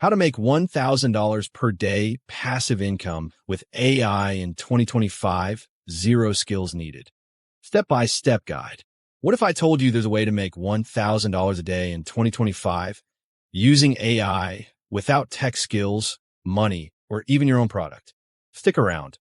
How to make $1,000 per day passive income with AI in 2025, zero skills needed. Step-by-step guide. What if I told you there's a way to make $1,000 a day in 2025 using AI without tech skills, money, or even your own product? Stick around.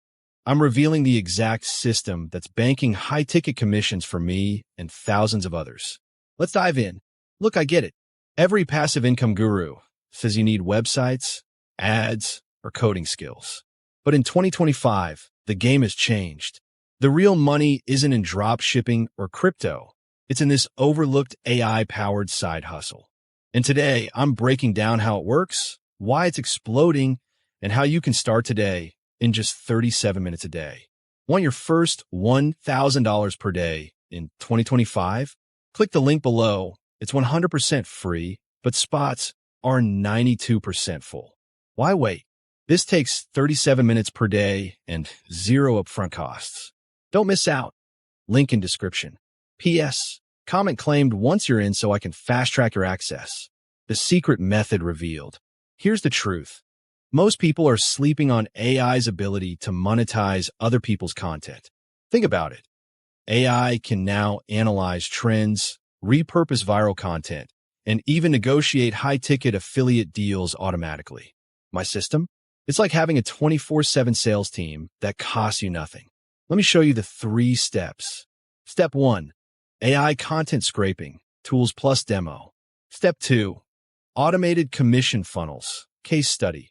I'm revealing the exact system that's banking high-ticket commissions for me and thousands of others. Let's dive in. Look, I get it. Every passive income guru says you need websites, ads, or coding skills. But in 2025, the game has changed. The real money isn't in dropshipping or crypto. It's in this overlooked AI-powered side hustle. And today, I'm breaking down how it works, why it's exploding, and how you can start today in just 37 minutes a day. Want your first $1,000 per day in 2025? Click the link below. It's 100% free, but spots are 92% full. Why wait? This takes 37 minutes per day and zero upfront costs. Don't miss out. Link in description. P.S. Comment claimed once you're in so I can fast-track your access. The secret method revealed. Here's the truth. Most people are sleeping on AI's ability to monetize other people's content. Think about it. AI can now analyze trends, repurpose viral content, and even negotiate high-ticket affiliate deals automatically. My system? It's like having a 24/7 sales team that costs you nothing. Let me show you the 3 steps. Step 1. AI content scraping, tools plus demo. Step 2. Automated commission funnels, case study,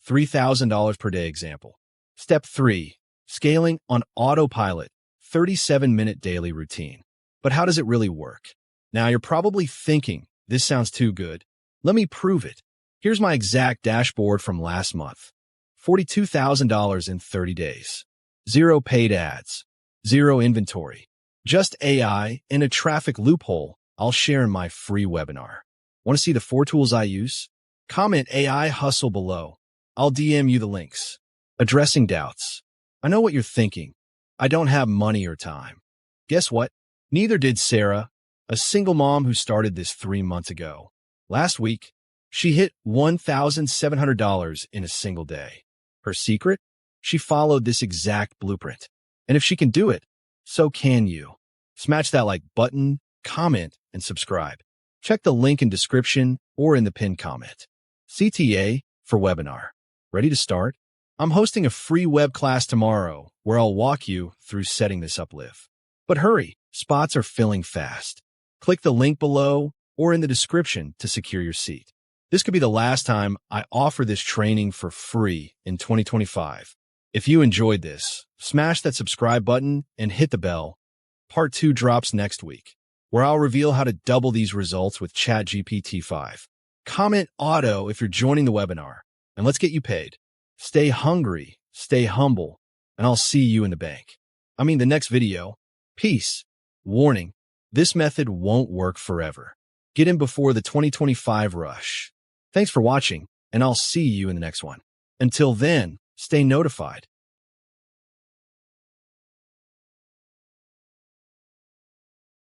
$3,000 per day example. Step 3. Scaling on Autopilot, 37-minute daily routine. But how does it really work? Now, you're probably thinking, this sounds too good. Let me prove it. Here's my exact dashboard from last month. $42,000 in 30 days. 0 paid ads. 0 inventory. Just AI and a traffic loophole I'll share in my free webinar. Want to see the 4 tools I use? Comment AI Hustle below. I'll DM you the links. Addressing doubts. I know what you're thinking. I don't have money or time. Guess what? Neither did Sarah, a single mom who started this 3 months ago. Last week, she hit $1,700 in a single day. Her secret? She followed this exact blueprint. And if she can do it, so can you. Smash that like button, comment, and subscribe. Check the link in description or in the pinned comment. CTA for webinar. Ready to start? I'm hosting a free web class tomorrow where I'll walk you through setting this up live. But hurry, spots are filling fast. Click the link below or in the description to secure your seat. This could be the last time I offer this training for free in 2025. If you enjoyed this, smash that subscribe button and hit the bell. Part 2 drops next week, where I'll reveal how to double these results with ChatGPT 5. Comment auto if you're joining the webinar, and let's get you paid. Stay hungry, stay humble, and I'll see you in the next video. Peace. Warning, this method won't work forever. Get in before the 2025 rush. Thanks for watching, and I'll see you in the next one. Until then, stay notified.